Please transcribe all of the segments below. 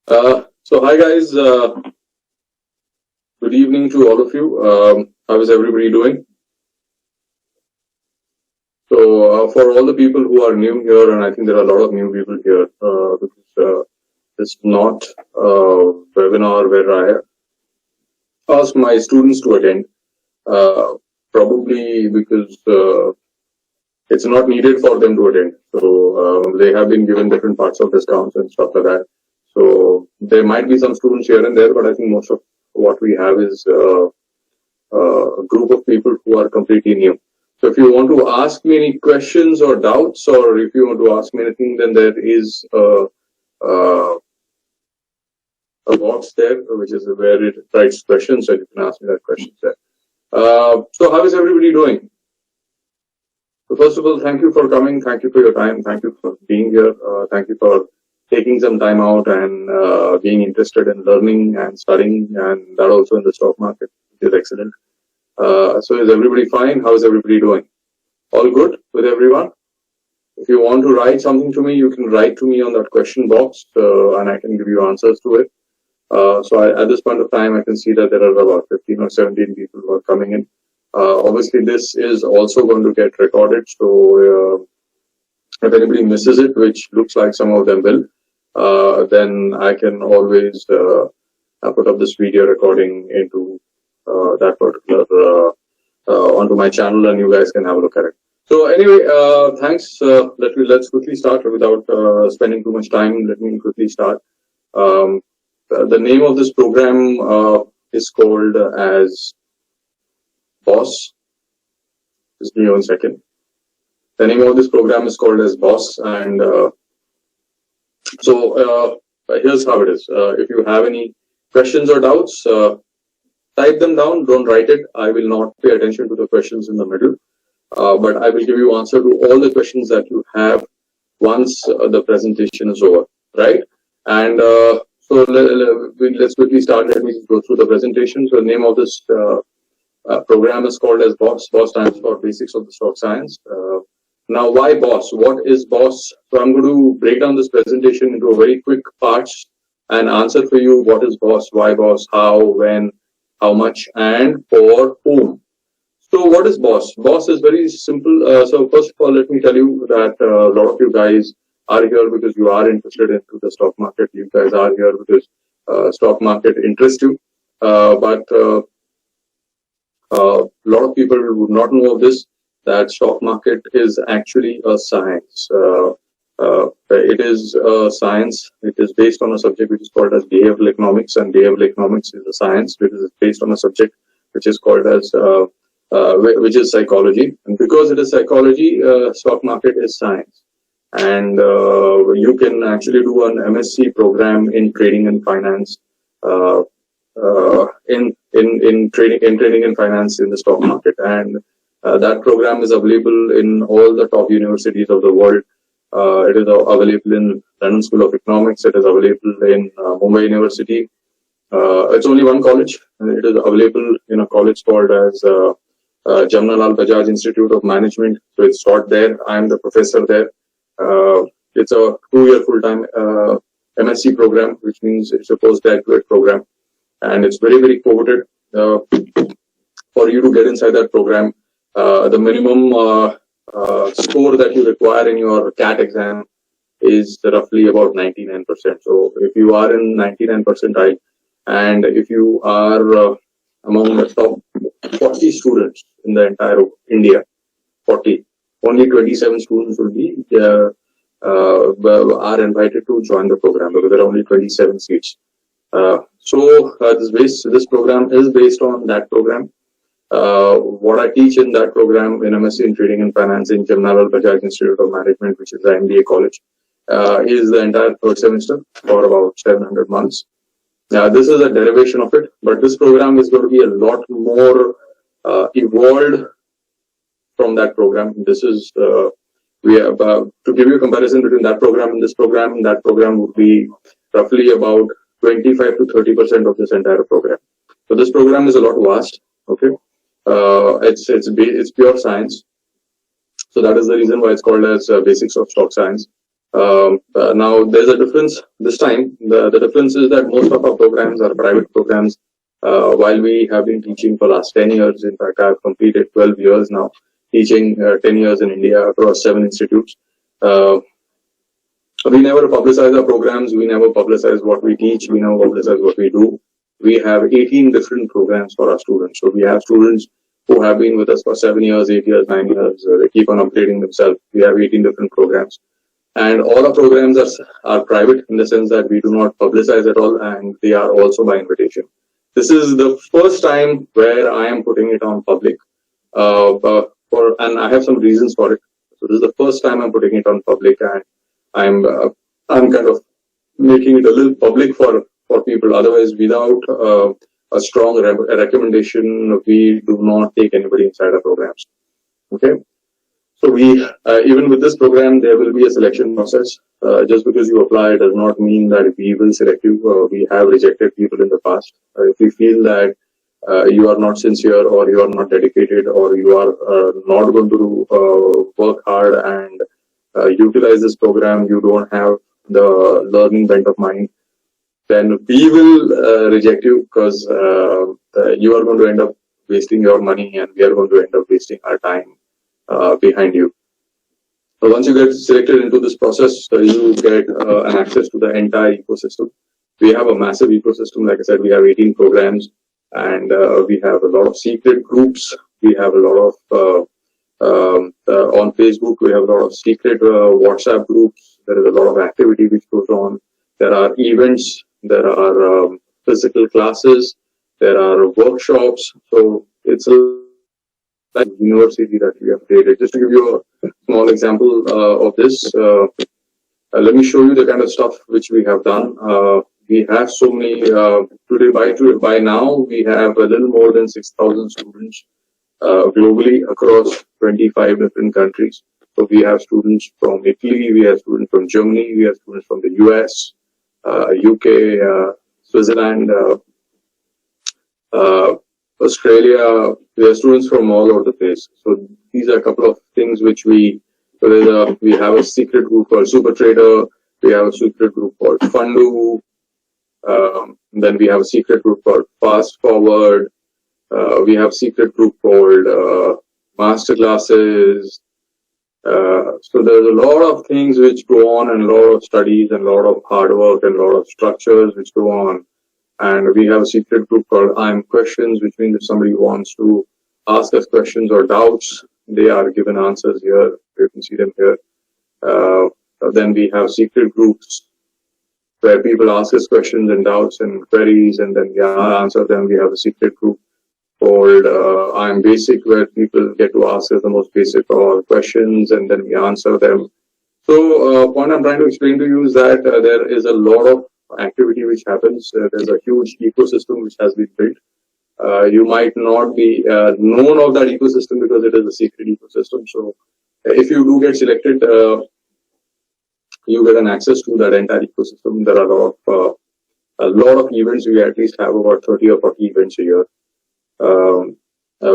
So hi guys, good evening to all of you. How is everybody doing? So for all the people who are new here, and I think there are a lot of new people here, this is not a webinar where I ask my students to attend, probably because it's not needed for them to attend. So they have been given different parts of discounts and stuff like that. So there might be some students here and there, but I think most of what we have is a group of people who are completely new. So if you want to ask me any questions or doubts, or if you want to ask me anything, then there is a box there, which is where it writes questions, and you can ask me that questions there. So how is everybody doing? So first of all, thank you for coming. Thank you for your time. Thank you for being here. Thank you for taking some time out and being interested in learning and studying, and that also in the stock market, which is excellent. So is everybody fine? How is everybody doing? All good with everyone? If you want to write something to me, you can write to me on that question box, and I can give you answers to it. At this point of time, I can see that there are about 15 or 17 people who are coming in. Obviously, this is also going to get recorded, so if anybody misses it, which looks like some of them will, then I can always put up this video recording into that particular onto my channel, and you guys can have a look at it. So anyway, thanks. Let's quickly start without spending too much time. Let me quickly start. The name of this program is called as BOSS. Just give me 1 second. The name of this program is called as BOSS, and here's how it is. If you have any questions or doubts, type them down. Don't write it. I will not pay attention to the questions in the middle, but I will give you answer to all the questions that you have once the presentation is over, right? And so let's quickly start. Let me go through the presentation. So the name of this program is called as BOSS. BOSS stands for Basics of the Stock Science. Now, why BOSS? What is BOSS? So I'm going to break down this presentation into a very quick parts and answer for you what is BOSS, why BOSS, how, when, how much, and for whom. So what is BOSS? BOSS is very simple. So first of all, let me tell you that a lot of you guys are here because you are interested into the stock market. You guys are here because stock market interests you. But a lot of people would not know of this, that stock market is actually a science. It is a science. It is based on a subject which is called as behavioral economics, and behavioral economics is a science which is based on a subject which is called as which is psychology. And because it is psychology, stock market is science. And you can actually do an MSc program in trading and finance, in trading and finance in the stock market, and that program is available in all the top universities of the world. It is available in London School of Economics. It is available in Mumbai University. It's only one college. It is available in a college called as Jamnalal Bajaj Institute of Management. So it's taught there. I am the professor there. It's a 2-year full-time MSc program, which means it's a postgraduate program, and it's very, very coveted. For you to get inside that program, the minimum score that you require in your CAT exam is roughly about 99%. So if you are in 99 percentile, and if you are among the top 40 students in the entire India, 40, only 27 students will be are invited to join the program, because there are only 27 seats. This program is based on that program. What I teach in that program in MSc in Trading and Finance in Jamnalal Bajaj Institute of Management, which is the MBA college, is the entire 3rd semester for about 700 months. This is a derivation of it, but this program is going to be a lot more evolved from that program. This is we have to give you a comparison between that program and this program. That program would be roughly about 25 to 30% of this entire program. So this program is a lot vast. Okay, it's pure science. So that is the reason why it's called as Basics of Stock Science. Now, there's a difference this time. The difference is that most of our programs are private programs. While we have been teaching for the last 10 years, in fact, I've completed 12 years now, teaching 10 years in India across 7 institutes. We never publicize our programs. We never publicize what we teach. We never publicize what we do. We have 18 different programs for our students. So we have students who have been with us for 7 years, 8 years, 9 years. They keep on updating themselves. We have 18 different programs. And all our programs are private in the sense that we do not publicize at all, and they are also by invitation. This is the first time where I am putting it on public, and I have some reasons for it. So this is the first time I'm putting it on public, and I'm kind of making it a little public for people. Otherwise, without a strong recommendation, we do not take anybody inside our programs. Okay. So we, even with this program, there will be a selection process. Just because you apply does not mean that we will select you. We have rejected people in the past. If we feel that you are not sincere, or you are not dedicated, or you are not going to work hard and utilize this program, you don't have the learning bent of mind, then we will reject you, because you are going to end up wasting your money, and we are going to end up wasting our time behind you. So once you get selected into this process, you get an access to the entire ecosystem. We have a massive ecosystem. Like I said, we have 18 programs, and we have a lot of secret groups. We have a lot of on Facebook. We have a lot of secret WhatsApp groups. There is a lot of activity which goes on. There are events. There are physical classes. There are workshops. So it's a university that we have created. Just to give you a small example of this, let me show you the kind of stuff which we have done. We have so many, by now, we have a little more than 6,000 students globally across 25 different countries. So we have students from Italy, we have students from Germany, we have students from the US, UK, Switzerland, Australia. We have students from all over the place. So these are a couple of things which we have a secret group called Super Trader. We have a secret group called Fundu. Then we have a secret group called Fast Forward. We have a secret group called Master Classes. So there's a lot of things which go on, and a lot of studies, and a lot of hard work, and a lot of structures which go on. And we have a secret group called I'm Questions, which means if somebody wants to ask us questions or doubts, they are given answers here. You can see them here. Then we have secret groups where people ask us questions and doubts and queries, and then we answer them. We have a secret group called I'm Basic, where people get to ask us the most basic questions, and then we answer them. So point I'm trying to explain to you is that there is a lot of activity which happens. There's a huge ecosystem which has been built. You might not be known of that ecosystem because it is a secret ecosystem. So if you do get selected, you get an access to that entire ecosystem. There are a lot of events. We at least have about 30 or 40 events a year.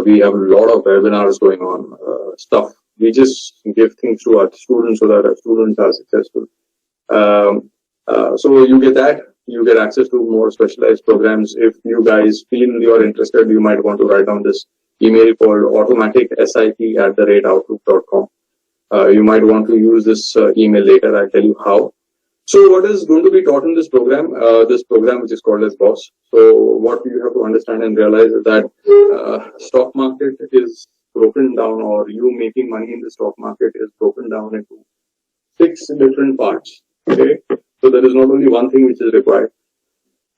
We have a lot of webinars going on, stuff. We just give things to our students so that our students are successful. So you get that. You get access to more specialized programs. If you guys feel you're interested, you might want to write down this email called automaticsip@outlook.com. You might want to use this email later. I'll tell you how. So what is going to be taught in this program? This program which is called as BOSS. So what you have to understand and realize is that stock market is broken down, or you making money in the stock market is broken down into 6 different parts. Okay. So there is not only one thing which is required.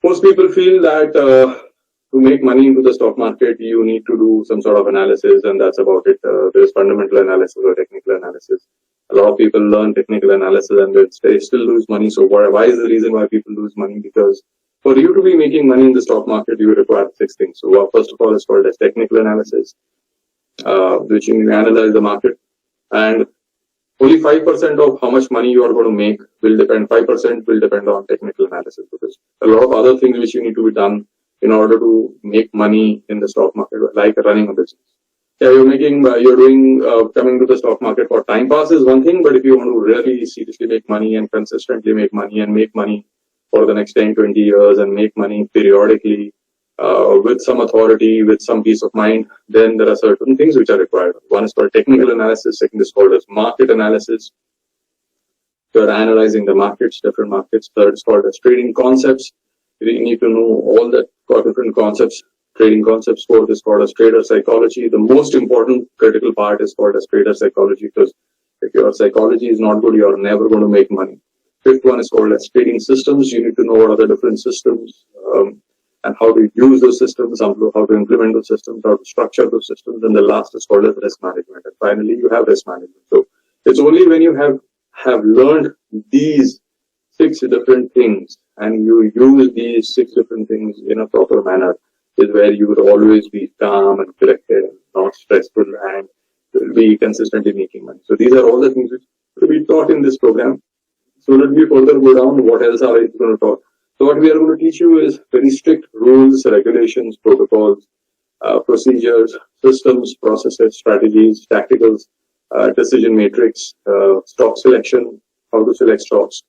Most people feel that to make money into the stock market, you need to do some sort of analysis, and that's about it. There is fundamental analysis or technical analysis. A lot of people learn technical analysis and they still lose money. So why is the reason why people lose money? Because for you to be making money in the stock market, you require 6 things. So first of all, it's called as technical analysis, which you analyze the market, and only 5% of how much money you are going to make will depend. 5% will depend on technical analysis, because a lot of other things which you need to be done in order to make money in the stock market, like running a business. Yeah, you're doing, coming to the stock market for time pass is one thing, but if you want to really seriously make money and consistently make money for the next 10, 20 years and make money periodically, with some authority, with some peace of mind, then there are certain things which are required. One is called technical analysis, second is called as market analysis. You're analyzing the markets, different markets. Third is called as trading concepts. You need to know all the different concepts, trading concepts. Fourth is called as trader psychology. The most important critical part is called as trader psychology, because if your psychology is not good, you're never going to make money. Fifth one is called as trading systems. You need to know what are the different systems, and how to use those systems, how to implement those systems, how to structure those systems. And the last is called as risk management. And finally, you have risk management. So it's only when you have learned these 6 different things and you use these 6 different things in a proper manner is where you will always be calm and collected and not stressful and will be consistently making money. So these are all the things which will be taught in this program. So let me further go down. What else are we going to talk? So what we are going to teach you is very strict rules, regulations, protocols, procedures, systems, processes, strategies, tacticals, decision matrix, stock selection, how to select stocks,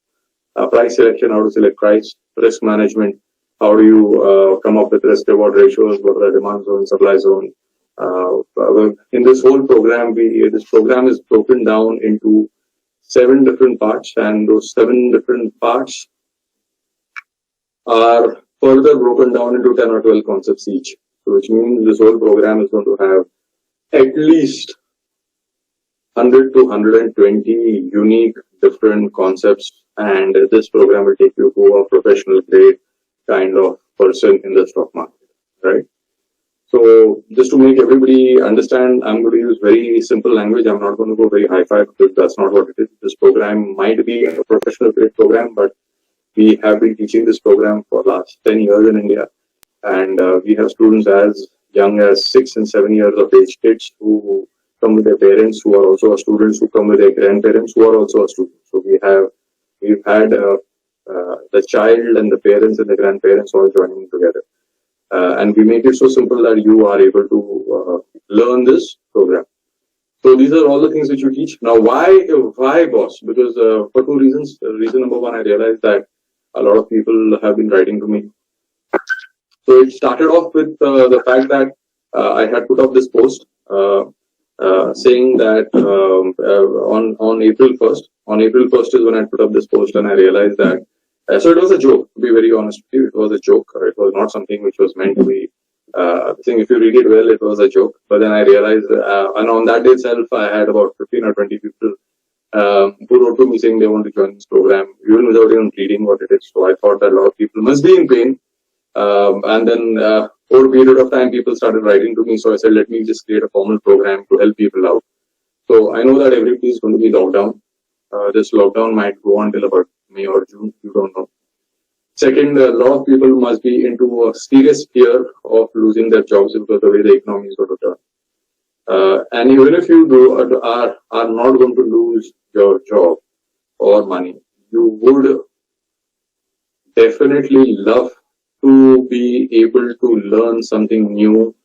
price selection, how to select price, risk management, how do you come up with risk reward ratios, what are the demand zone, supply zone. In this whole program, this program is broken down into 7 different parts, and those 7 different parts are further broken down into 10 or 12 concepts each. So which means this whole program is going to have at least 100 to 120 unique different concepts, and this program will take you to a professional grade kind of person in the stock market, right? So just to make everybody understand, I'm going to use very simple language. I'm not going to go very high-fi because that's not what it is. This program might be a professional grade program, but we have been teaching this program for the last 10 years in India, and we have students as young as 6 and 7 years of age, kids who come with their parents, who are also students, who come with their grandparents, who are also students. So we've had the child and the parents and the grandparents all joining together, and we make it so simple that you are able to learn this program. So these are all the things which you teach. Now, why boss? Because for 2 reasons. Reason number 1, I realized that a lot of people have been writing to me. So it started off with the fact that I had put up this post saying that on April 1st. On April 1st is when I put up this post, and I realized that. So it was a joke, to be very honest with you. It was a joke. It was not something which was meant to be. I think if you read it well, it was a joke. But then I realized, and on that day itself, I had about 15 or 20 people who wrote to me saying they want to join this program, even without even reading what it is. So I thought that a lot of people must be in pain. And then over a period of time, people started writing to me. So I said, let me just create a formal program to help people out. So I know that everybody is going to be locked down. This lockdown might go until about May or June. You don't know. Second, a lot of people must be into a serious fear of losing their jobs because of the way the economy is going to turn. And even if you are not going to lose your job or money, you would definitely love to be able to learn something new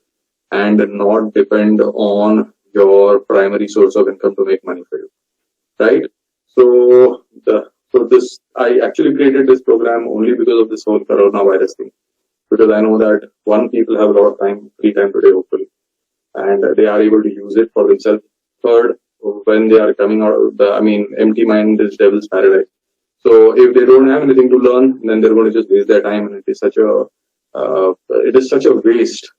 and not depend on your primary source of income to make money for you, right? So I actually created this program only because of this whole coronavirus thing, because I know that people have a lot of time, free time today, hopefully, and they are able to use it for themselves. Third, when they are coming out of empty mind is devil's paradise. So if they don't have anything to learn, then they're going to just waste their time, and it is such a waste.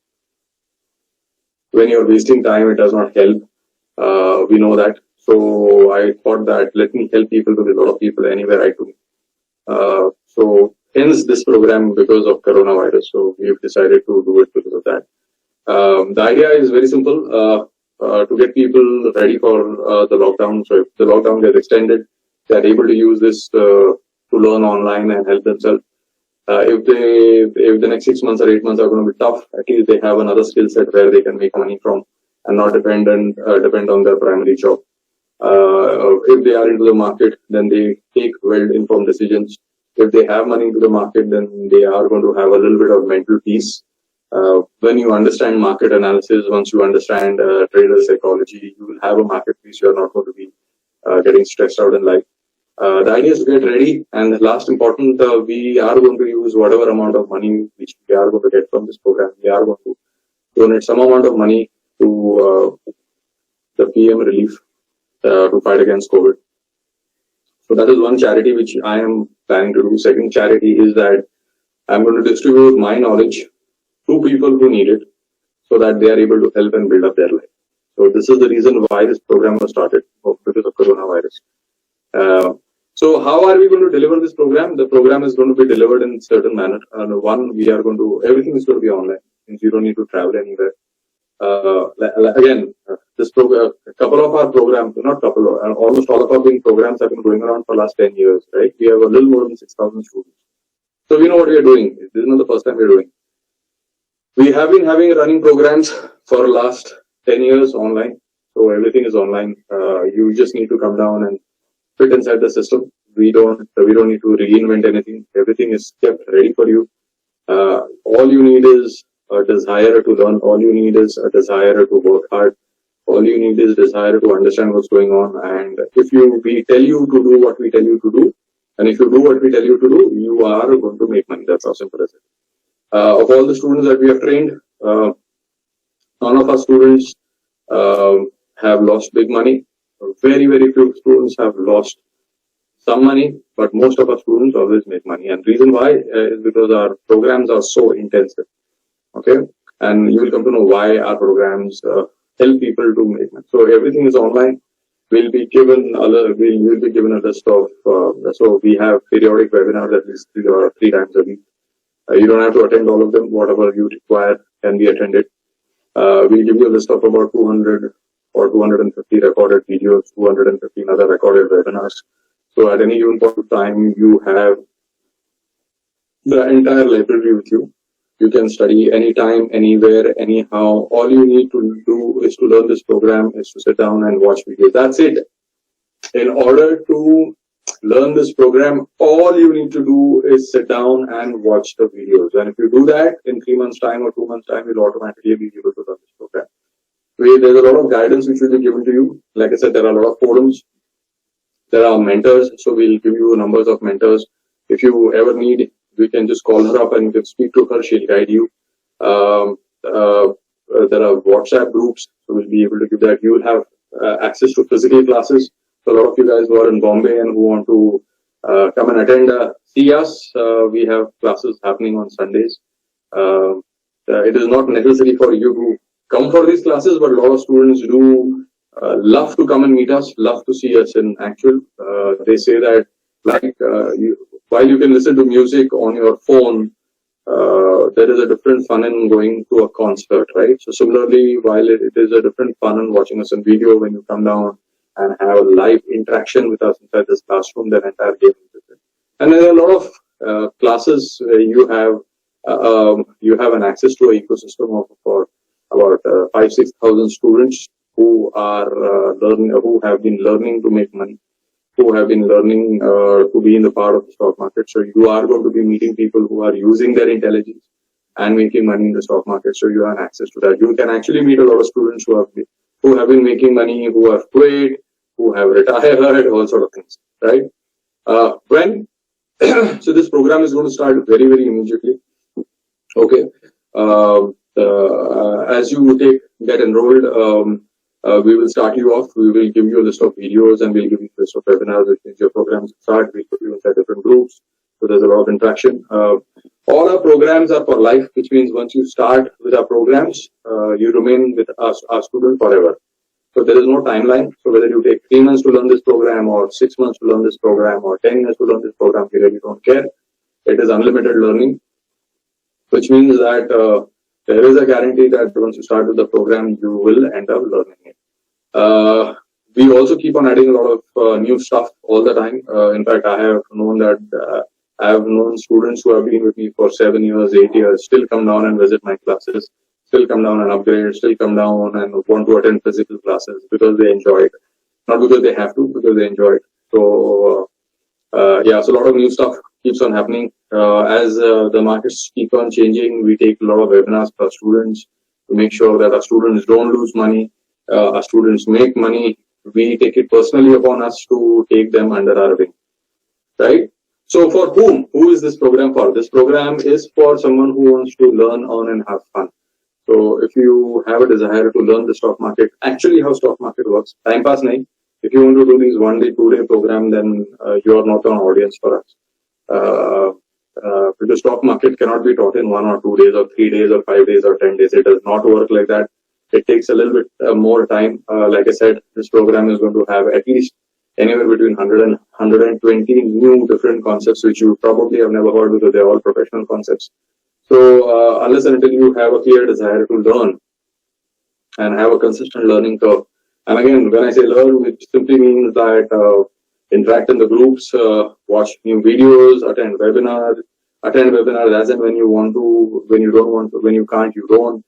When you're wasting time, it does not help. We know that. So I thought that let me help people, because a lot of people anywhere I do. So hence this program because of coronavirus. So we've decided to do it because of that. The idea is very simple, to get people ready for the lockdown. So if the lockdown gets extended, they're able to use this to learn online and help themselves. If the next 6 months or 8 months are going to be tough, at least they have another skill set where they can make money from and not depend on their primary job. If they are into the market, then they take well-informed decisions. If they have money into the market, then they are going to have a little bit of mental peace. When you understand market analysis, once you understand trader psychology, you will have a marketplace. You are not going to be getting stressed out in life. The idea is to get ready, and the last important, we are going to use whatever amount of money which we are going to get from this program. We are going to donate some amount of money to the PM relief to fight against COVID. So that is one charity which I am planning to do. Second charity is that I'm going to distribute my knowledge to people who need it so that they are able to help and build up their life. So this is the reason why this program was started, because of coronavirus. So how are we going to deliver this program? The program is going to be delivered in a certain manner. One, we are going to, everything is going to be online, since you don't need to travel anywhere. Again, this program, a couple of our programs, not couple of, almost all of our programs have been going around for the last 10 years, right? We have a little more than 6,000 students. So we know what we are doing. This is not the first time we're doing. We have been having running programs for the last 10 years online. So everything is online. You just need to come down and fit inside the system. We don't need to reinvent anything. Everything is kept ready for you. All you need is a desire to learn. All you need is a desire to work hard. All you need is desire to understand what's going on. And if we tell you to do what we tell you to do, and if you do what we tell you to do, you are going to make money. That's how simple as it is. Of all the students that we have trained, none of our students have lost big money. Very, very few students have lost some money, but most of our students always make money. And the reason why is because our programs are so intensive. Okay, and you will come to know why our programs help people to make money. So everything is online. We'll be given a list of. So we have periodic webinars at least 3 times a week. You don't have to attend all of them. Whatever you require can be attended. We'll give you a list of about 200 or 250 recorded videos, 215 other recorded webinars. So at any given point of time, you have the entire library with you. You can study anytime, anywhere, anyhow. All you need to do is to learn this program, is to sit down and watch videos. That's it. In order to learn this program, all you need to do is sit down and watch the videos. And if you do that in 3 months' time or 2 months' time, you'll automatically be able to learn this program. There's a lot of guidance which will be given to you. Like I said, there are a lot of forums. There are mentors. So we'll give you numbers of mentors. If you ever need, we can just call her up and you can speak to her. She'll guide you. There are WhatsApp groups. So we'll be able to give that. You will have access to physical classes. So a lot of you guys who are in Bombay and who want to come and attend, see us. We have classes happening on Sundays. It is not necessary for you to come for these classes, but a lot of students do love to come and meet us, love to see us in actual. They say that while you can listen to music on your phone, there is a different fun in going to a concert, right? So similarly, while it is a different fun in watching us in video, when you come down and have a live interaction with us inside this classroom, the entire game is different. And there are a lot of classes where you have an access to an ecosystem of for about 5,000-6,000 students who are who have been learning to make money, who have been learning to be in the part of the stock market. So you are going to be meeting people who are using their intelligence and making money in the stock market. So you have access to that. You can actually meet a lot of students who have been making money, who have quit, who have retired, all sort of things, right? So this program is going to start very, very immediately. Okay. As you get enrolled, we will start you off. We will give you a list of videos and we'll give you a list of webinars, which means your programs start. We'll put you inside different groups. So there's a lot of interaction. All our programs are for life, which means once you start with our programs, you remain with us, our student forever. So there is no timeline. So whether you take 3 months to learn this program or 6 months to learn this program or 10 years to learn this program, we really don't care. It is unlimited learning, which means that there is a guarantee that once you start with the program, you will end up learning it. We also keep on adding a lot of new stuff all the time. In fact, I have known students who have been with me for 7 years, 8 years, still come down and visit my classes, still come down and upgrade, still come down and want to attend physical classes because they enjoy it. Not because they have to, because they enjoy it. So, yeah, so a lot of new stuff keeps on happening. As the markets keep on changing, we take a lot of webinars for our students to make sure that our students don't lose money, our students make money. We take it personally upon us to take them under our wing, right? So for whom? Who is this program for? This program is for someone who wants to learn, earn, and have fun. So if you have a desire to learn the stock market, actually how stock market works, time pass nahi. If you want to do these 1 day, 2 day program, then you are not an audience for us. Because stock market cannot be taught in 1 or 2 days or 3 days or 5 days or 10 days. It does not work like that. It takes a little bit more time. Like I said, this program is going to have at least anywhere between 100 and 120 new different concepts, which you probably have never heard because they're all professional concepts. So unless and until you have a clear desire to learn and have a consistent learning curve, and again, when I say learn, it simply means that interact in the groups, watch new videos, attend webinars as and when you want to, when you don't want to, when you can't, you don't.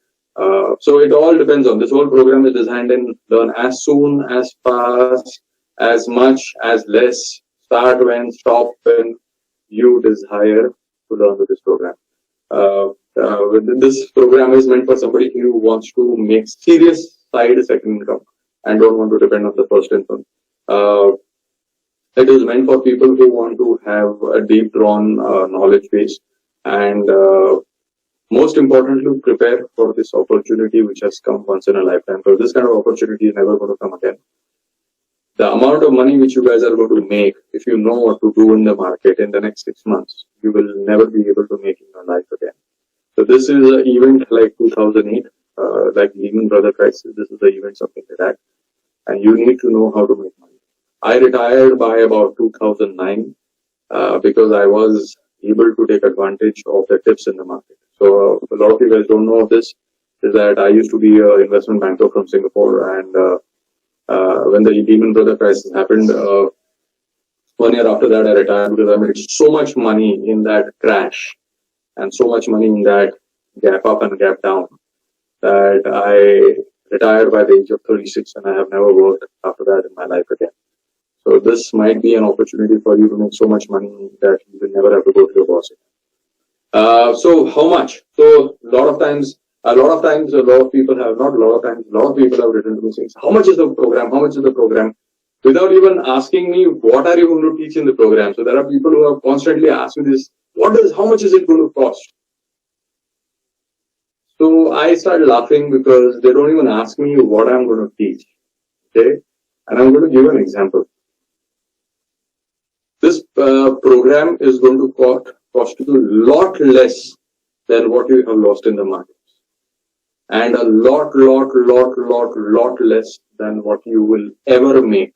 So it all depends on this whole program is designed and learn as soon, as fast, as much, as less, start when, stop when you desire to learn with this program. This program is meant for somebody who wants to make serious side second income and don't want to depend on the first income. It is meant for people who want to have a deep drawn knowledge base and most importantly prepare for this opportunity which has come once in a lifetime, because this kind of opportunity is never going to come again. The amount of money which you guys are going to make, if you know what to do in the market in the next 6 months, you will never be able to make in your life again. So this is an event like 2008, like Lehman Brothers crisis. This is the event, something like that. And you need to know how to make money. I retired by about 2009 because I was able to take advantage of the tips in the market. So a lot of you guys don't know of this, is that I used to be an investment banker from Singapore, and when the Lehman Brothers crisis happened, 1 year after that I retired because I made so much money in that crash and so much money in that gap up and gap down that I retired by the age of 36, and I have never worked after that in my life again. So this might be an opportunity for you to make so much money that you will never have to go to your boss again. So how much? So a lot of people have written to me saying, how much is the program? How much is the program? Without even asking me, what are you going to teach in the program? So there are people who have constantly asked me this, how much is it going to cost? So I started laughing because they don't even ask me what I'm going to teach. Okay. And I'm going to give an example. This program is going to cost you a lot less than what you have lost in the markets, and a lot less than what you will ever make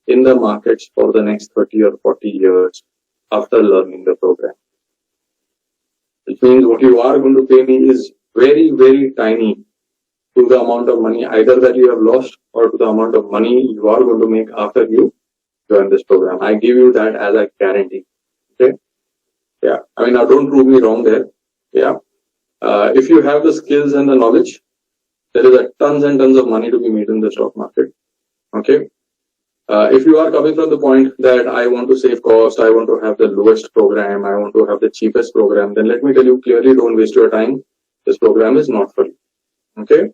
in the markets for the next 30 or 40 years after learning the program. Which means what you are going to pay me is very, very tiny to the amount of money either that you have lost or to the amount of money you are going to make after you join this program. I give you that as a guarantee. Okay. Yeah. I mean, now don't prove me wrong there. Yeah. If you have the skills and the knowledge, there is a tons and tons of money to be made in the stock market. Okay. If you are coming from the point that I want to save cost, I want to have the lowest program, I want to have the cheapest program, then let me tell you clearly, don't waste your time. This program is not for you. Okay.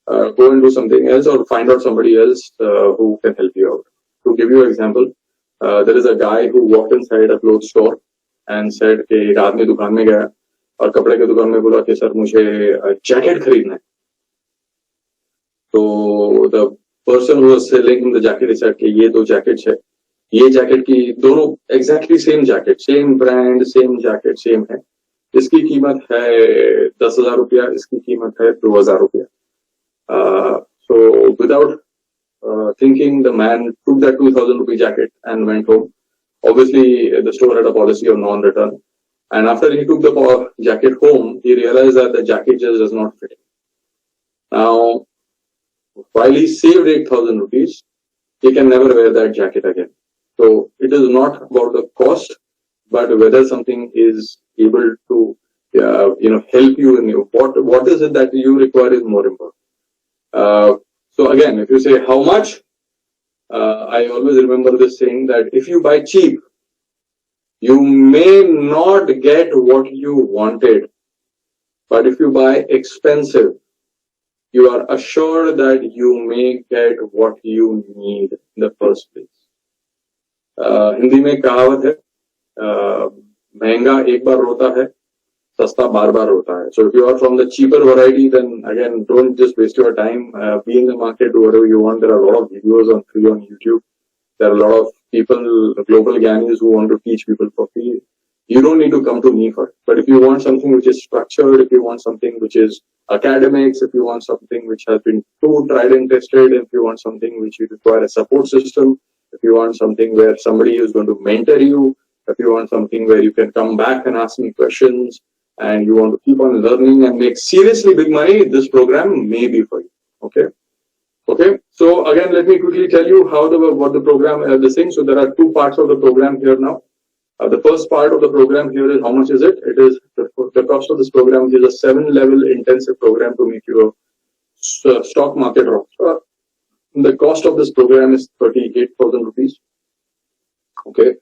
Go and do something else or find out somebody else who can help you out. To give you an example, there is a guy who walked inside a clothes store and said कि एक आदमी दुकान में गया और कपड़े की दुकान में बोला कि सर मुझे जैकेट खरीदना है. So the person who was selling him the jacket said कि ये दो जैकेट्स है, ये जैकेट की दोनों exactly same jacket, same brand, same jacket, same है. इसकी कीमत है 10,000 रुपया, इसकी कीमत है 2,000 रुपया. So without thinking, the man took that 2,000 rupee jacket and went home. Obviously, the store had a policy of non-return. And after he took the jacket home, he realized that the jacket just does not fit him. Now, while he saved 8,000 rupees, he can never wear that jacket again. So it is not about the cost, but whether something is able to, help you in your, what is it that you require is more important. So again, if you say how much, I always remember this saying that if you buy cheap, You may not get what you wanted, but if you buy expensive, you are assured that you may get what you need in the first place. Hindi में कहावत है, महंगा एक बार रोता है, सस्ता बार बार रोता है. So if you are from the cheaper variety, then again, don't just waste your time. Be in the market, do whatever you want. There are a lot of videos on free on YouTube. There are a lot of people, global Gyanis, who want to teach people for free. You don't need to come to me for it. But if you want something which is structured, if you want something which is academics, if you want something which has been tried and tested, if you want something which you require a support system, if you want something where somebody is going to mentor you, if you want something where you can come back and ask me questions, and you want to keep on learning and make seriously big money, this program may be for you. Okay. So again, let me quickly tell you what the program this thing. So there are two parts of the program here now. The first part of the program here is how much is it? It is the cost of this program, which is a 7-level intensive program to make you a stock market rockstar. The cost of this program is 38,000 rupees. Okay,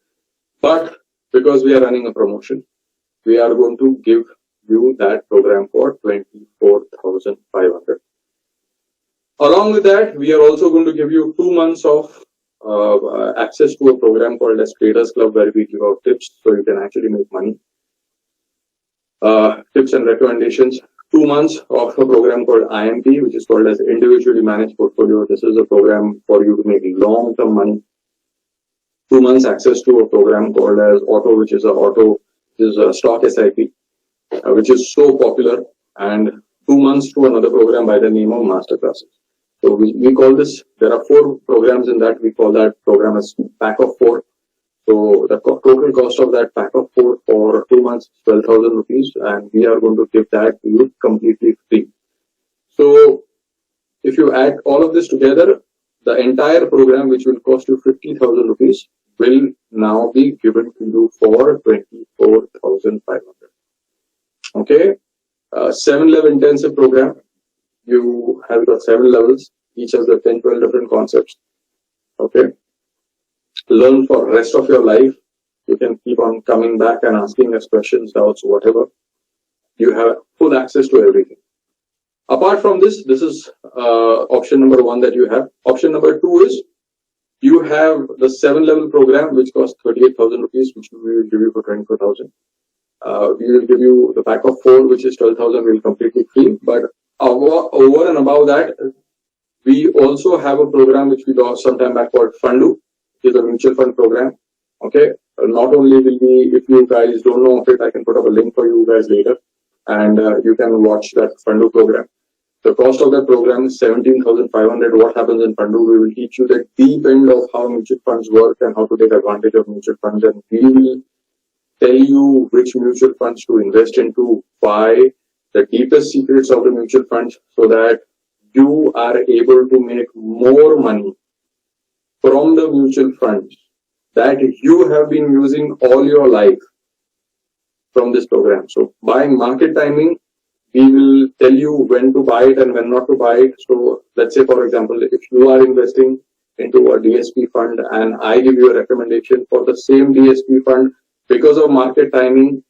but because we are running a promotion, we are going to give you that program for 24,500. Along with that, we are also going to give you 2 months of access to a program called as Traders Club, where we give out tips so you can actually make money. Tips and recommendations. 2 months of a program called IMP, which is called as Individually Managed Portfolio. This is a program for you to make long-term money. 2 months access to a program called as Auto, which is a stock SIP, which is so popular, and 2 months to another program by the name of Masterclasses. So we call this, there are 4 programs in that. We call that program as pack of 4. So the total cost of that pack of 4 for 2 months is 12,000 rupees, and we are going to give that to you completely free. So if you add all of this together, the entire program, which will cost you 50,000 rupees, will now be given to you for 24,500. Okay, 7-level intensive program. You have got 7 levels. Each has got 10-12 different concepts. Okay, learn for the rest of your life. You can keep on coming back and asking us questions, doubts, whatever. You have full access to everything. Apart from this is option number 1 that you have. Option number 2 is you have the 7-level program, which costs 38,000 rupees, which we will give you for 24,000. We will give you the pack of 4, which is 12,000, will completely free. But over and above that, we also have a program which we launched some time back called Fundu, which is a mutual fund program. Okay, not only will we, if you guys don't know of it, I can put up a link for you guys later, and you can watch that Fundu program. The cost of that program is 17,500. What happens in Fundu? We will teach you the deep end of how mutual funds work and how to take advantage of mutual funds, and we will tell you which mutual funds to invest into, why, the deepest secrets of the mutual funds, so that you are able to make more money from the mutual funds that you have been using all your life from this program. So buying market timing, we will tell you when to buy it and when not to buy it. So let's say, for example, if you are investing into a DSP fund and I give you a recommendation for the same DSP fund, because of market timing,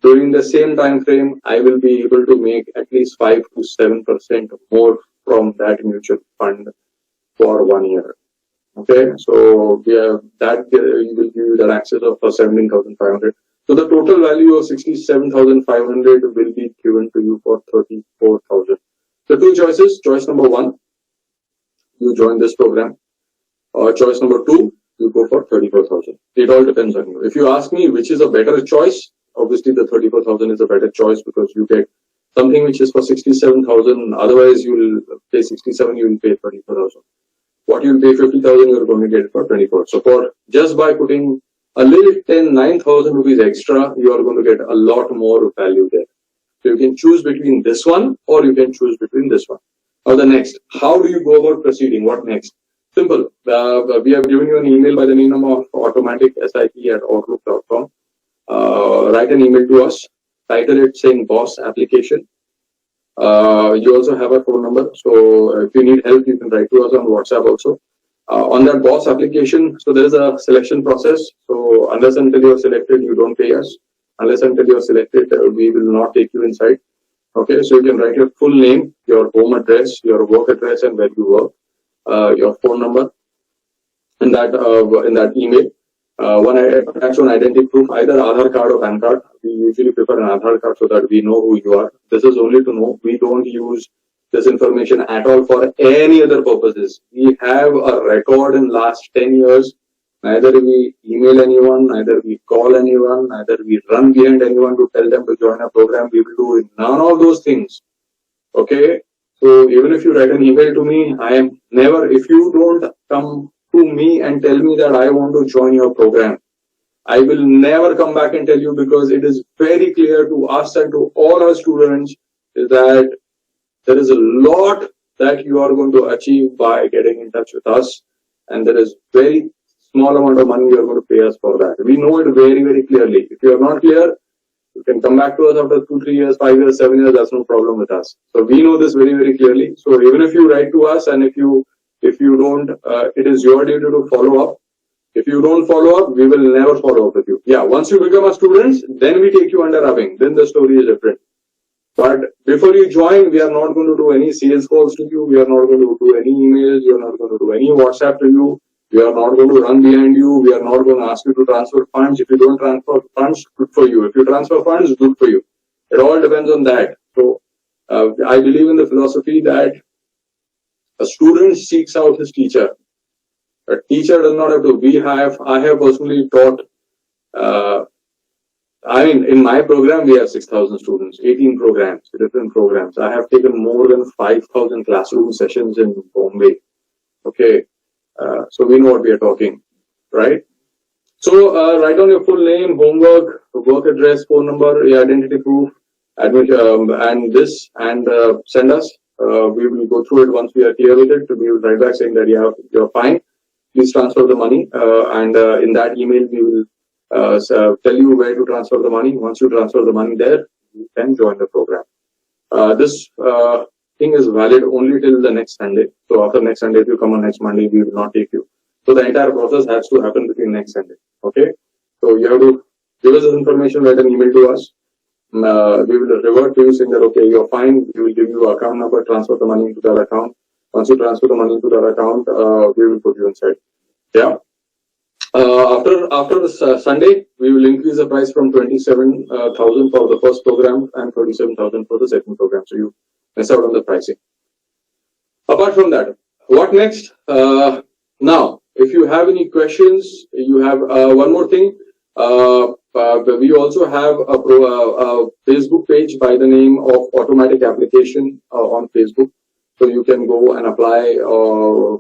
during the same time frame, I will be able to make at least 5 to 7% more from that mutual fund for 1 year. Okay, so we have that, we will give you that access of 17,500. So the total value of 67,500 will be given to you for 34,000. The 2 choices. Choice number 1, you join this program. Choice number 2, you go for 34,000. It all depends on you. If you ask me which is a better choice, obviously the 34,000 is a better choice, because you get something which is for 67,000. Otherwise, you will pay 67, you will pay 34,000. What you will pay 50,000, you are going to get it for 24. So for just by putting a little 9,000 rupees extra, you are going to get a lot more value there. So you can choose between this one, or you can choose between this one. Now the next, how do you go about proceeding? What next? Simple. We have given you an email by the name of automatic@outlook.com. Write an email to us. Title it saying boss application. You also have a phone number. So if you need help, you can write to us on WhatsApp also. On that boss application, so there is a selection process. So unless until you're selected, you don't pay us. Unless until you're selected, we will not take you inside. Okay, so you can write your full name, your home address, your work address, and where you work, your phone number in that email. Attach one identity proof, either Aadhaar card or PAN card. We usually prefer an Aadhaar card so that we know who you are. This is only to know. We don't use this information at all for any other purposes. We have a record in last 10 years. Neither we email anyone, neither we call anyone, neither we run behind anyone to tell them to join a program. We will do none of those things. Okay? So even if you write an email to me, I am never, if you don't come to me and tell me that I want to join your program, I will never come back and tell you, because it is very clear to us and to all our students that there is a lot that you are going to achieve by getting in touch with us, and there is very small amount of money you are going to pay us for that. We know it very, very clearly. If you are not clear, you can come back to us after 2, 3 years, 5 years, 7 years. That's no problem with us. So we know this very, very clearly. So even if you write to us and if you don't, it is your duty to follow up. If you don't follow up, we will never follow up with you. Yeah, once you become a student, then we take you under our wing. Then the story is different. But before you join, we are not going to do any sales calls to you. We are not going to do any emails. We are not going to do any WhatsApp to you. We are not going to run behind you. We are not going to ask you to transfer funds. If you don't transfer funds, good for you. If you transfer funds, good for you. It all depends on that. So I believe in the philosophy that a student seeks out his teacher. A teacher does not have to. I have personally taught, in my program, we have 6,000 students, 18 programs, different programs. I have taken more than 5,000 classroom sessions in Bombay. Okay. So we know what we are talking, right? So write down your full name, homework, work address, phone number, your identity proof, and send us. We will go through it once we are clear with it. We will write back saying that you're fine. Please transfer the money, and in that email we will tell you where to transfer the money. Once you transfer the money there, you can join the program. This thing is valid only till the next Sunday. So after next Sunday, if you come on next Monday, we will not take you. So the entire process has to happen between next Sunday. Okay. So you have to give us this information, write an email to us. We will revert to you saying that, okay, you're fine. We will give you an account number, transfer the money into that account. Once you transfer the money into that account, we will put you inside. Yeah. After Sunday, we will increase the price from 27,000 for the first program and 37,000 for the second program. So you miss out on the pricing. Apart from that, what next? Now, if you have any questions, you have one more thing. We also have a Facebook page by the name of Automatic Application on Facebook. So you can go and apply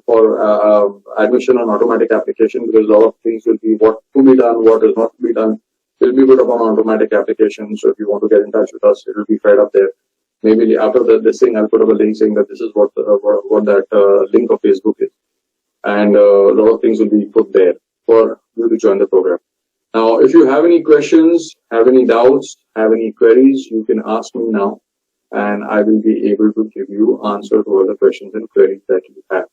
for admission on automatic application, because a lot of things will be what to be done, what is not to be done, will be put up on automatic application. So if you want to get in touch with us, it will be fed up there. Maybe after this thing, I'll put up a link saying that this is what that link of Facebook is. And a lot of things will be put there for you to join the program. Now, if you have any questions, have any doubts, have any queries, you can ask me now, and I will be able to give you answer to all the questions and queries that you have.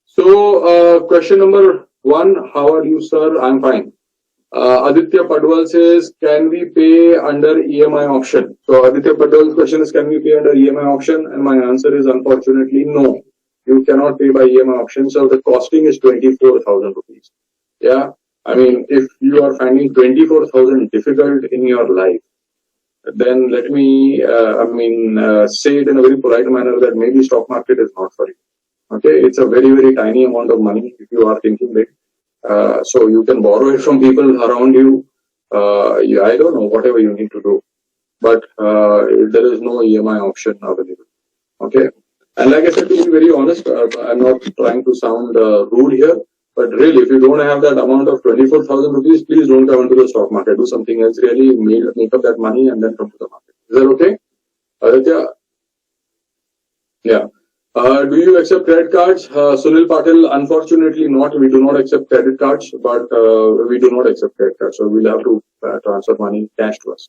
So, question number 1, how are you, sir? I'm fine. Aditya Padwal says, can we pay under EMI option? So, Aditya Padwal's question is, can we pay under EMI option? And my answer is, unfortunately, no. You cannot pay by EMI option. So, the costing is 24,000 rupees. Yeah. I mean, if you are finding 24,000 difficult in your life, then let me, say it in a very polite manner that maybe stock market is not for you. Okay. It's a very, very tiny amount of money if you are thinking big. So you can borrow it from people around you. I don't know, whatever you need to do. But there is no EMI option available. Okay. And like I said, to be very honest, I'm not trying to sound rude here. But really, if you don't have that amount of 24,000 rupees, please don't come into the stock market. Do something else, really make up that money and then come to the market. Is that okay? Aditya? Yeah. Do you accept credit cards? Sunil Patil, unfortunately not. We do not accept credit cards, but we do not accept credit cards. So we'll have to transfer money cash to us.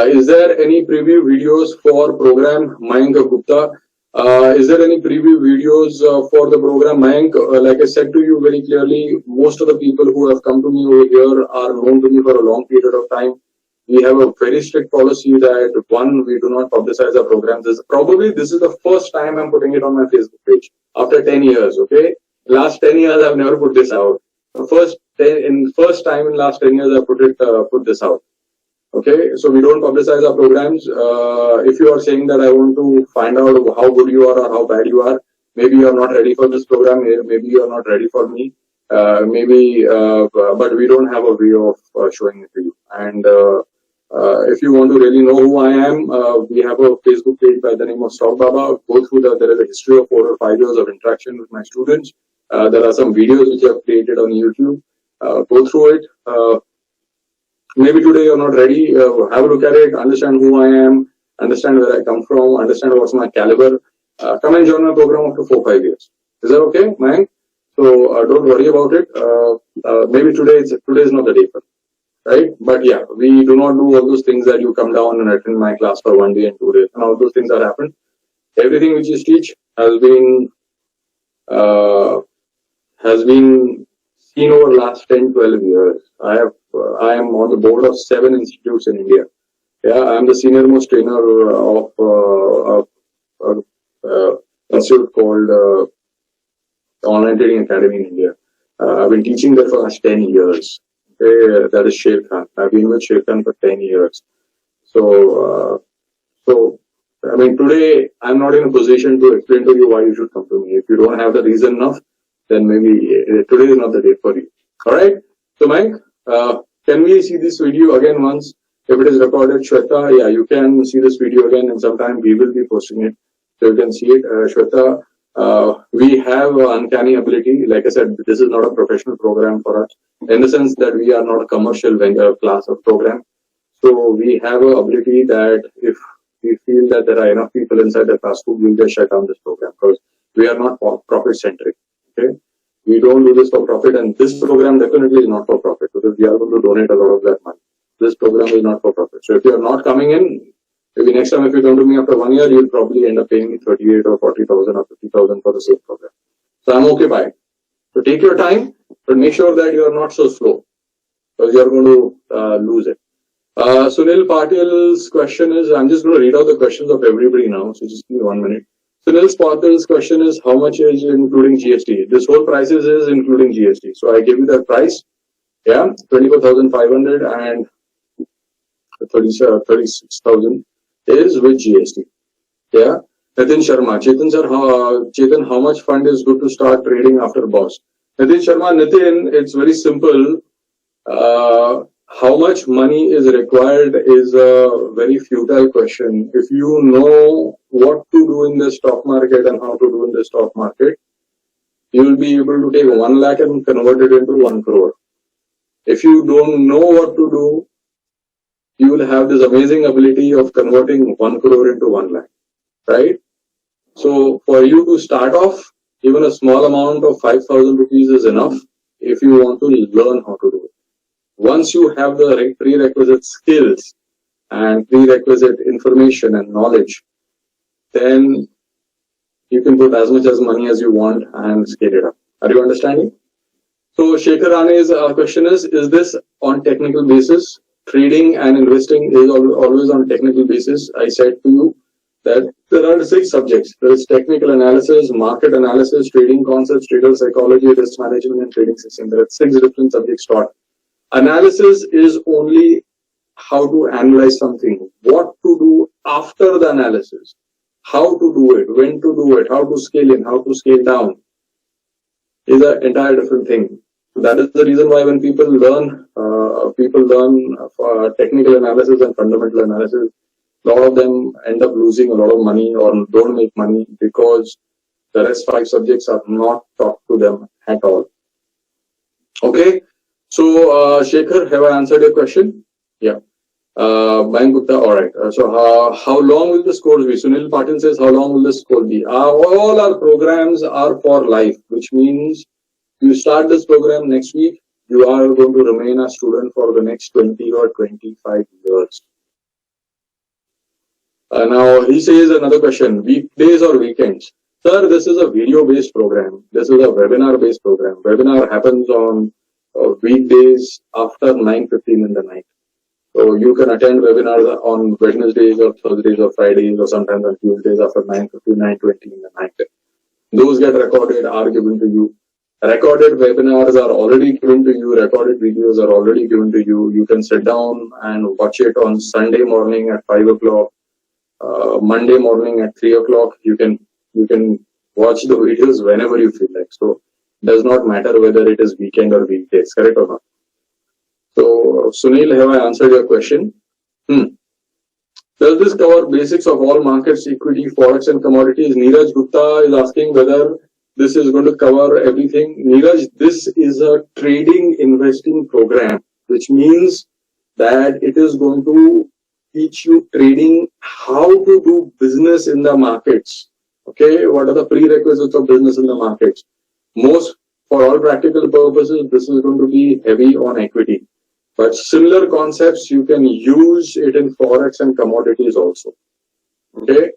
Is there any preview videos for program Mayank Gupta? Is there any preview videos for the program? Mayank, like I said to you very clearly, most of the people who have come to me over here are known to me for a long period of time. We have a very strict policy that one, we do not publicize our programs. This is the first time I'm putting it on my Facebook page after 10 years. Okay, last 10 years I've never put this out. The first time in last 10 years I put this out. Okay, so we don't publicize our programs. If you are saying that I want to find out how good you are or how bad you are, maybe you are not ready for this program. Maybe you are not ready for me. But we don't have a way of showing it to you. And if you want to really know who I am, we have a Facebook page by the name of Stock Baba. Go through that. There is a history of 4 or 5 years of interaction with my students. There are some videos which I have created on YouTube. Go through it. Maybe today you're not ready. Have a look at it. Understand who I am. Understand where I come from. Understand what's my caliber. Come and join my program after 4-5 years. Is that okay, Mayank? So don't worry about it. Maybe today is not the day for it. Right? But yeah, we do not do all those things that you come down and attend my class for 1 day and 2 days, and all those things that happen. Everything which is teach has been seen over last 10-12 years. I am on the board of 7 institutes in India. Yeah, I am the senior most trainer of institute called Online Trading Academy in India. I've been teaching there for the last 10 years. Okay, that is Sher Khan. I've been with Sher Khan for 10 years. So I mean, today I'm not in a position to explain to you why you should come to me. If you don't have the reason enough, then maybe today is not the day for you. All right. So, Mike, can we see this video again once? If it is recorded, Shweta, yeah, you can see this video again, and sometime we will be posting it, so you can see it. Shweta, we have an uncanny ability. Like I said, this is not a professional program for us, in the sense that we are not a commercial vendor class of program. So we have an ability that if we feel that there are enough people inside the classroom, we'll just shut down this program, because we are not profit centric. Okay, we don't do this for profit, and this program definitely is not for profit, because we are going to donate a lot of that money. This program is not for profit. So if you are not coming in, maybe next time if you come to me after 1 year, you'll probably end up paying me 38 or 40,000 or 50,000 for the same program. So I'm okay by it. So take your time, but make sure that you are not so slow, because you are going to lose it. Sunil Patil's question is, I'm just going to read out the questions of everybody now, so just give me 1 minute. Sunil Patil's question is, how much is including GST? This whole prices is including GST. So I give you that price. Yeah, 24,500 and 36,000 is with GST. Yeah. Nitin Sharma. Chetan, how much fund is good to start trading after boss? Nitin Sharma, it's very simple. How much money is required is a very futile question. If you know what to do in the stock market and how to do in the stock market, you will be able to take 1 lakh and convert it into 1 crore. If you don't know what to do, you will have this amazing ability of converting 1 crore into 1 lakh, right? So for you to start off, even a small amount of 5,000 rupees is enough if you want to learn how to do it. Once you have the prerequisite skills and prerequisite information and knowledge, then you can put as much as money as you want and scale it up. Are you understanding? So Shekhar Rane's question is this on technical basis? Trading and investing is always on technical basis. I said to you that there are 6 subjects. There is technical analysis, market analysis, trading concepts, trader psychology, risk management, and trading system. There are 6 different subjects taught. Analysis is only how to analyze something, what to do after the analysis, how to do it, when to do it, how to scale in, how to scale down is an entire different thing. That is the reason why when people learn technical analysis and fundamental analysis, a lot of them end up losing a lot of money or don't make money because the rest 5 subjects are not taught to them at all. Okay. So, Shekhar, have I answered your question? Yeah. Mayank Gupta, all right. So, how long will this course be? Sunil Patil says, how long will this course be? All our programs are for life, which means you start this program next week, you are going to remain a student for the next 20 or 25 years. Now he says another question, weekdays or weekends? Sir, this is a video-based program. This is a webinar-based program. Webinar happens on weekdays after 9:15 in the night. So you can attend webinars on Wednesdays or Thursdays or Fridays or sometimes on Tuesdays after 9:15, 9:20 in the night. Those get recorded, are given to you. Recorded webinars are already given to you. Recorded videos are already given to you. You can sit down and watch it on Sunday morning at 5 o'clock. Monday morning at 3 o'clock. You can watch the videos whenever you feel like. So it does not matter whether it is weekend or weekdays, correct or not? So Sunil, have I answered your question? Does this cover basics of all markets, equity, forex and commodities? Neeraj Gupta is asking whether this is going to cover everything. Neeraj, this is a trading investing program, which means that it is going to teach you trading, how to do business in the markets. Okay, what are the prerequisites of business in the markets? For all practical purposes, this is going to be heavy on equity. But similar concepts, you can use it in forex and commodities also. Okay,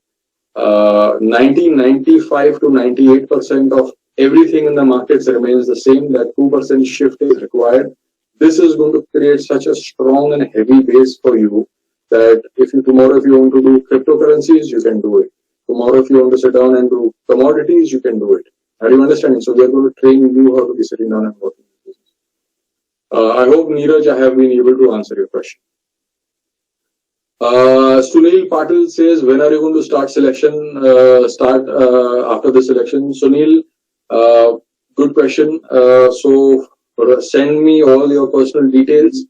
95 to 98% of everything in the markets remains the same. That 2% shift is required. This is going to create such a strong and heavy base for you that tomorrow if you want to do cryptocurrencies, you can do it. Tomorrow if you want to sit down and do commodities, you can do it. Are you understanding? So we are going to train you how to be sitting down and working. I hope, Neeraj, I have been able to answer your question. Sunil Patil says, when are you going to start selection? After the selection. Sunil, good question. So send me all your personal details.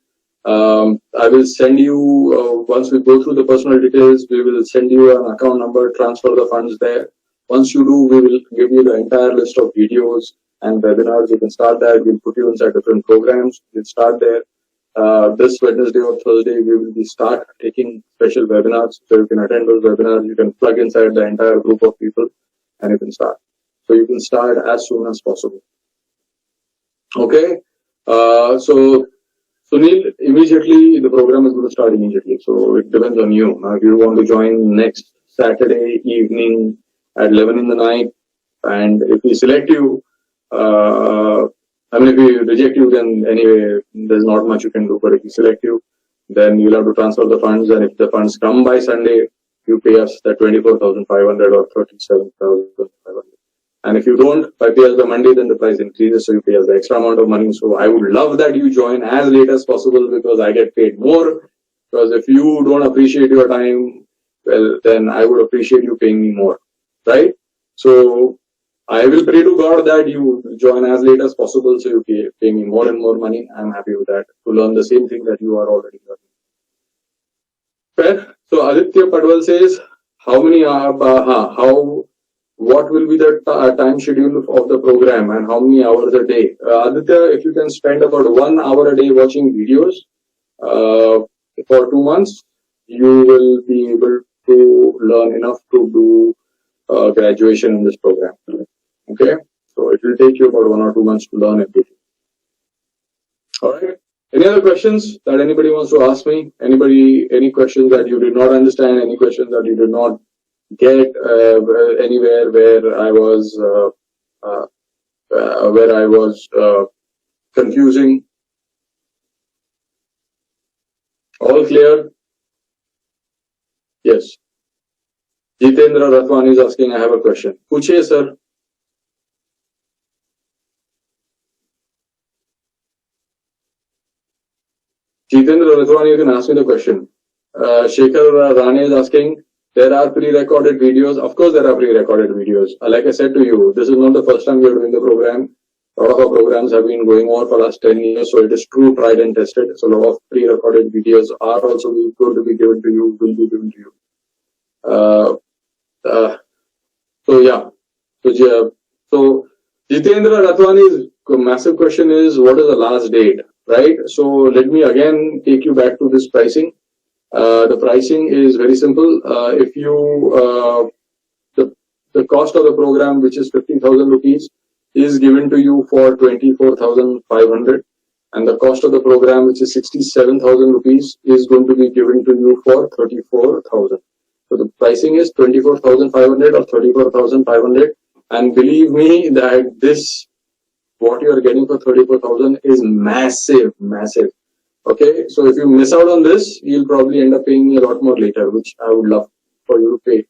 I will send you, once we go through the personal details, we will send you an account number, transfer the funds there. Once you do, we will give you the entire list of videos and webinars. You can start that. We'll put you inside different programs. We'll start there. This Wednesday or Thursday, we will start taking special webinars. So you can attend those webinars. You can plug inside the entire group of people and you can start. So you can start as soon as possible. Okay. So Sunil, immediately the program is going to start immediately. So it depends on you. Now, if you want to join next Saturday evening at 11 in the night, and if we select you, if we reject you, then anyway, there's not much you can do. But if we select you, then you'll have to transfer the funds. And if the funds come by Sunday, you pay us that 24,500 or 37,500. And if you don't, if I pay us the Monday, then the price increases. So you pay us the extra amount of money. So I would love that you join as late as possible because I get paid more. Because if you don't appreciate your time, well, then I would appreciate you paying me more. Right? So I will pray to God that you join as late as possible so you pay me more and more money. I'm happy with that to learn the same thing that you are already learning. Fair? So Aditya Padwal says, what will be the time schedule of the program and how many hours a day? Aditya, if you can spend about 1 hour a day watching videos for 2 months, you will be able to learn enough to do graduation in this program. Okay, so it will take you about 1 or 2 months to learn everything. All right. Any other questions that anybody wants to ask me? Any questions that you did not understand? Any questions that you did not get anywhere where I was confusing? All clear? Yes. Jitendra Rathwani is asking, I have a question. Puche, sir. Jitendra Rathwani, you can ask me the question. Shekhar Rane is asking, there are pre-recorded videos. Of course, there are pre-recorded videos. Like I said to you, this is not the first time we are doing the program. A lot of our programs have been going on for the last 10 years, so it is true, tried and tested. So a lot of pre-recorded videos are also going to be given to you, will be given to you. So Jitendra Rathwani's massive question is, what is the last date, right? So let me again take you back to this pricing. The pricing is very simple. The cost of the program, which is 50,000 rupees, is given to you for 24,500, and the cost of the program, which is 67,000 rupees, is going to be given to you for 34,000. So the pricing is 24,500 or 34,500. And believe me that this, what you are getting for 34,000 is massive, massive. Okay, so if you miss out on this, you'll probably end up paying me a lot more later, which I would love for you to pay.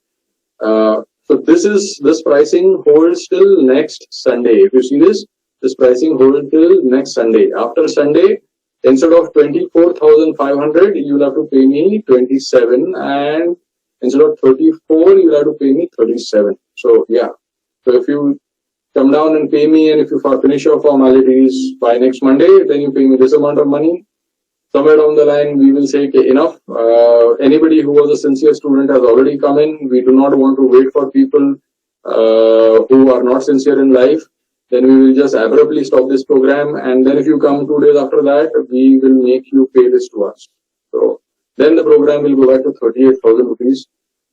So this pricing holds till next Sunday. If you see this pricing holds till next Sunday. After Sunday, instead of 24,500, you'll have to pay me 27, and instead of 34, you'll have to pay me 37. So yeah. So if you come down and pay me, and if you finish your formalities by next Monday, then you pay me this amount of money. Somewhere down the line, we will say, okay, enough. Anybody who was a sincere student has already come in. We do not want to wait for people who are not sincere in life. Then we will just abruptly stop this program. And then if you come 2 days after that, we will make you pay this to us. So then the program will go back to 38,000 rupees.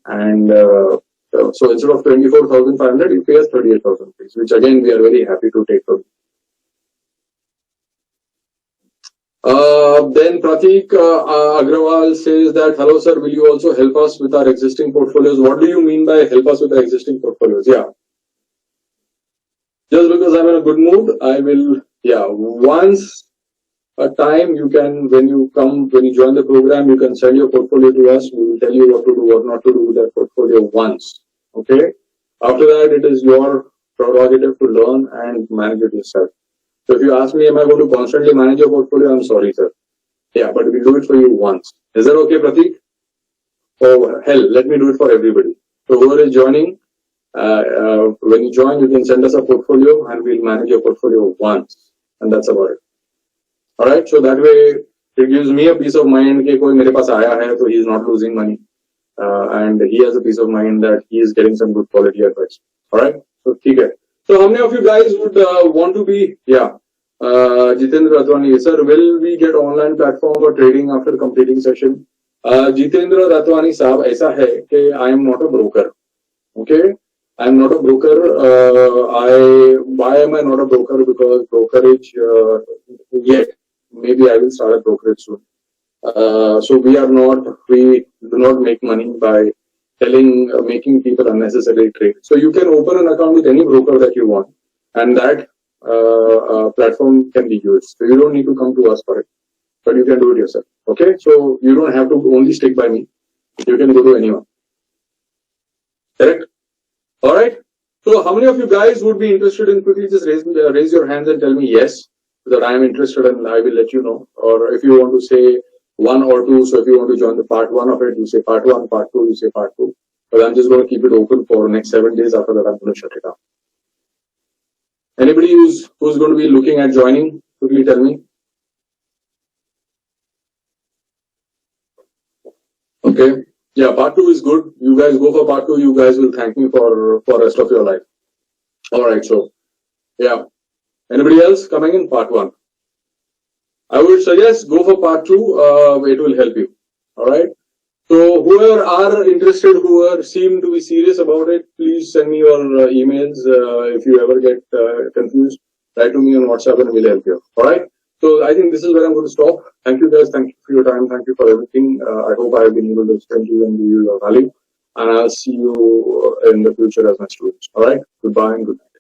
And so instead of 24,500, you pay us 38,000 rupees, which again, we are very happy to take from you. Then Pratik Agrawal says that, hello sir, will you also help us with our existing portfolios? What do you mean by help us with our existing portfolios? Yeah. Just because I'm in a good mood, I will, yeah, once a time you can, when you join the program, you can send your portfolio to us. We will tell you what to do, what not to do with that portfolio once. Okay. After that, it is your prerogative to learn and manage it yourself. So if you ask me, am I going to constantly manage your portfolio? I'm sorry, sir. Yeah, but we'll do it for you once. Is that okay, Pratik? Oh, hell, let me do it for everybody. So whoever is joining, when you join, you can send us a portfolio and we'll manage your portfolio once. And that's about it. All right. So that way, it gives me a peace of mind that koi mere paas aaya hai, so he is not losing money. And he has a peace of mind that he is getting some good quality advice. All right. So, okay. So, how many of you guys would want to be, yeah, Jitendra Ratwani, sir, will we get online platform for trading after completing session? Jitendra Ratwani saab, aisa hai कि I am not a broker. Okay? I am not a broker. Why am I not a broker? Because brokerage, yet, maybe I will start a brokerage soon. So we do not make money by making people unnecessarily trade. So you can open an account with any broker that you want, and that platform can be used. So you don't need to come to us for it, but you can do it yourself. Okay, so you don't have to only stick by me. You can go to anyone. Correct? All right. So how many of you guys would be interested in quickly just raise your hands and tell me yes, that I am interested, and I will let you know. Or if you want to say 1 or 2, so if you want to join the part 1 of it, you say part 1, part 2, you say part 2. But I'm just going to keep it open for the next 7 days. After that, I'm going to shut it down. Anybody who's going to be looking at joining, quickly tell me. Okay. Yeah, part 2 is good. You guys go for part 2. You guys will thank me for rest of your life. All right. So, yeah. Anybody else coming in part 1? I would suggest go for part 2. It will help you. All right. So whoever are interested, whoever seem to be serious about it, please send me your emails. If you ever get confused, write to me on WhatsApp and we'll help you. All right. So I think this is where I'm going to stop. Thank you guys. Thank you for your time. Thank you for everything. I hope I have been able to explain to you and give you your value. And I'll see you in the future as my students. All right. Goodbye and good night.